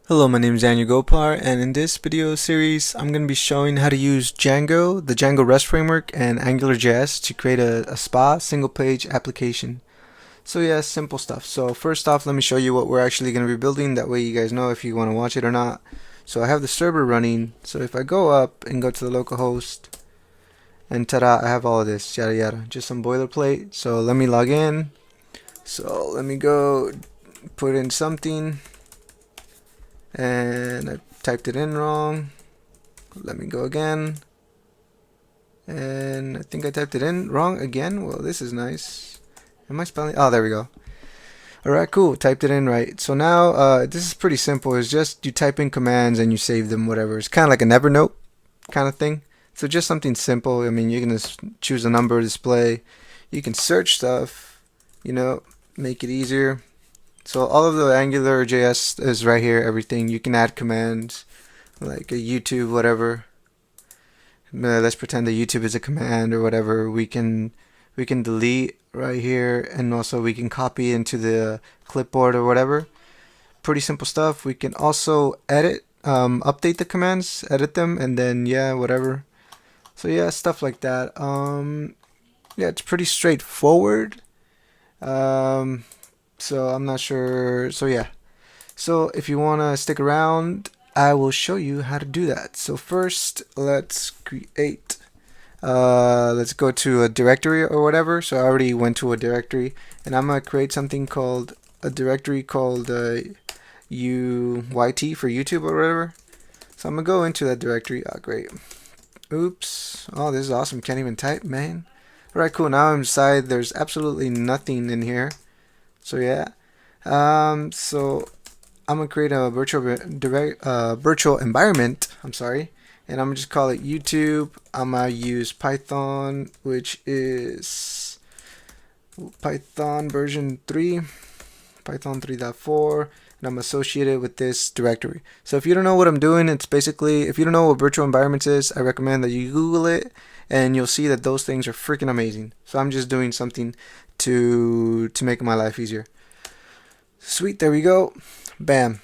Hello, my name is Daniel Gopar, and in this video series, I'm going to be showing how to use Django, the Django REST framework, and AngularJS to create a SPA single-page application. So yeah, simple stuff. So first off, let me show you what we're actually going to be building. That way you guys know if you want to watch it or not. So I have the server running. So if I go up and go to the localhost, and ta-da, I have all of this, yada yada, just some boilerplate. So let me log in. So let me go put in something. And I typed it in wrong. Let me go again. And I think I typed it in wrong again. Well, this is nice. Am I spelling? Oh, there we go. Alright, cool. Typed it in right. So now this is pretty simple. It's just you type in commands and you save them, whatever. It's kind of like a Evernote kind of thing. So just something simple. I mean, you can just choose a number display. You can search stuff, make it easier. So all of the AngularJS is right here, everything. You can add commands like a YouTube, whatever. Let's pretend that YouTube is a command or whatever. We can delete right here, and also we can copy into the clipboard or whatever. Pretty simple stuff. We can also edit, update the commands, edit them, and then yeah, whatever. So yeah, stuff like that. Yeah, it's pretty straightforward. So I'm not sure. So yeah. So if you want to stick around, I will show you how to do that. So first, let's create. Let's go to a directory or whatever. So I already went to a directory, and I'm gonna create something called a directory called UYT for YouTube or whatever. So I'm gonna go into that directory. Oh, great. Oops. Oh, this is awesome. Can't even type, man. Alright, cool. Now I'm inside. There's absolutely nothing in here. So yeah. So I'm gonna create a virtual environment. I'm sorry, and I'm gonna just call it YouTube. I'm gonna use Python, which is Python version 3, Python 3.4, and I'm associated with this directory. So if you don't know what I'm doing, it's basically, if you don't know what virtual environments is, I recommend that you Google it, and you'll see that those things are freaking amazing. So I'm just doing something to make my life easier. Sweet, there we go. Bam.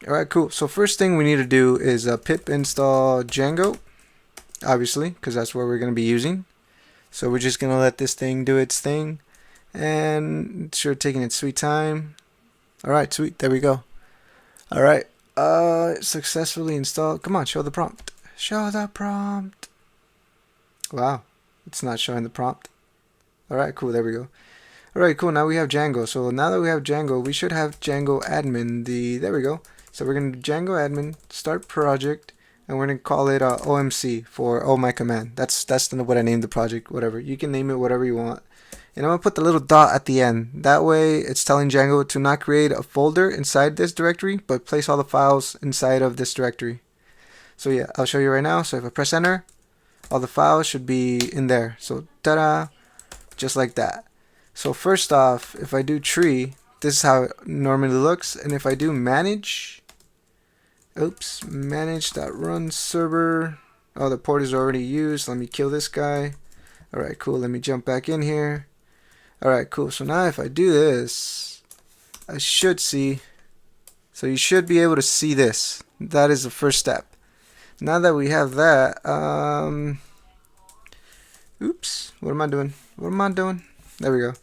Alright, cool. So first thing we need to do is pip install Django, obviously, because that's what we're going to be using. So we're just going to let this thing do its thing, and it's sure taking its sweet time. Alright, sweet, there we go. Alright, successfully installed. Come on, show the prompt. Show the prompt. Wow, it's not showing the prompt. Alright, cool, there we go. Alright, cool, now we have Django. So now that we have Django, we should have Django admin. There we go. So we're going to do Django admin, start project, and we're going to call it OMC for oh my command. That's what I named the project, whatever. You can name it whatever you want. And I'm going to put the little dot at the end. That way it's telling Django to not create a folder inside this directory, but place all the files inside of this directory. So yeah, I'll show you right now. So if I press enter, all the files should be in there. So ta-da, just like that. So first off, if I do tree, this is how it normally looks. And if I do manage, manage.run server. Oh, the port is already used. Let me kill this guy. Alright, cool. Let me jump back in here. Alright, cool. So now if I do this, I should see. So you should be able to see this. That is the first step. Now that we have that, oops, what am I doing? There we go.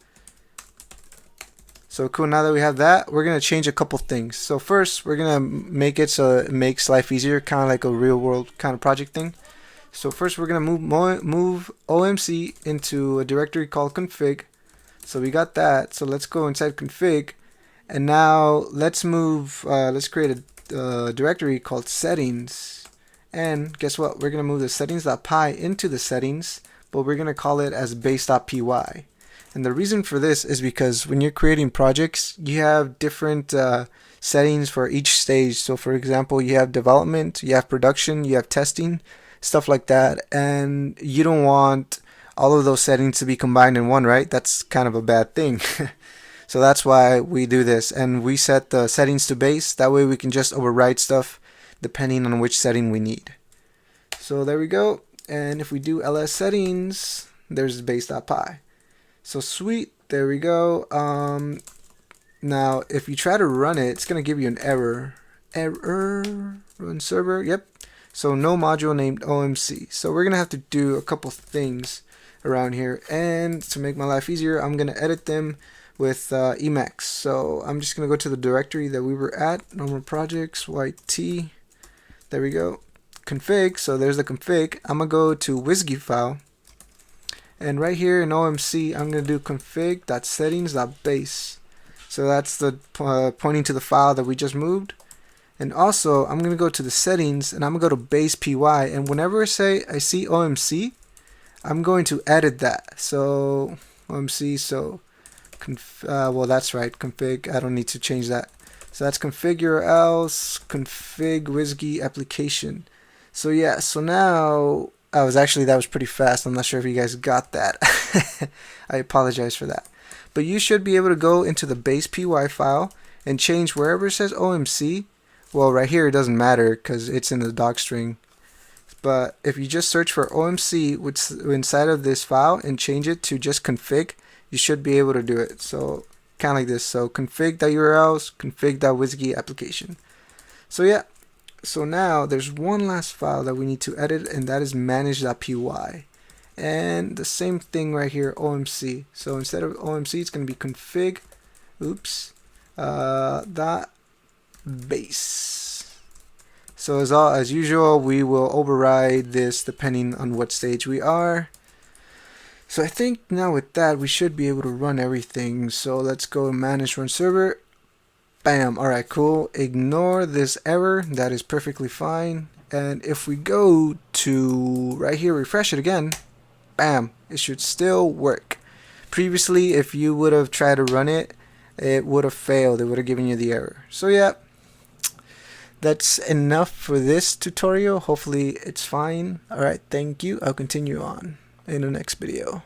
So cool, now that we have that, we're going to change a couple things. So first, we're going to make it so it makes life easier, kind of like a real world kind of project thing. So first, we're going to move OMC into a directory called config. So we got that. So let's go inside config. And now let's create a directory called settings. And guess what? We're going to move the settings.py into the settings, but we're going to call it as base.py. And the reason for this is because when you're creating projects, you have different settings for each stage. So for example, you have development, you have production, you have testing, stuff like that. And you don't want all of those settings to be combined in one, right? That's kind of a bad thing. So that's why we do this. And we set the settings to base. That way we can just override stuff depending on which setting we need. So there we go. And if we do ls settings, there's base.py. So sweet, there we go. Now if you try to run it, it's gonna give you an error, error, run server, yep. So no module named OMC. So we're gonna have to do a couple things around here, and to make my life easier, I'm gonna edit them with Emacs. So I'm just gonna go to the directory that we were at, normal projects, YT, there we go, config. So there's the config. I'm gonna go to WSGI file, and right here in OMC, I'm gonna do config.settings.base. So that's the pointing to the file that we just moved. And also, I'm gonna go to the settings, and I'm gonna go to base py. And whenever I see OMC, I'm going to edit that. So OMC, so well, that's right, config. I don't need to change that. So that's config URLs, config WSGI application. So yeah, so now that was pretty fast. I'm not sure if you guys got that. I apologize for that. But you should be able to go into the base py file and change wherever it says OMC. Well, right here it doesn't matter because it's in the doc string. But if you just search for OMC inside of this file and change it to just config, you should be able to do it. So kind of like this. So config.urls, config.WSGI application. So yeah. So now there's one last file that we need to edit, and that is manage.py. And the same thing right here, OMC. So instead of OMC, it's going to be config, dot base. So as usual, we will override this depending on what stage we are. So I think now with that, we should be able to run everything. So let's go manage run server. Bam. Alright, cool. Ignore this error. That is perfectly fine. And if we go to right here, refresh it again, bam, it should still work. Previously, if you would have tried to run it, it would have failed. It would have given you the error. So yeah, that's enough for this tutorial. Hopefully it's fine. Alright, thank you. I'll continue on in the next video.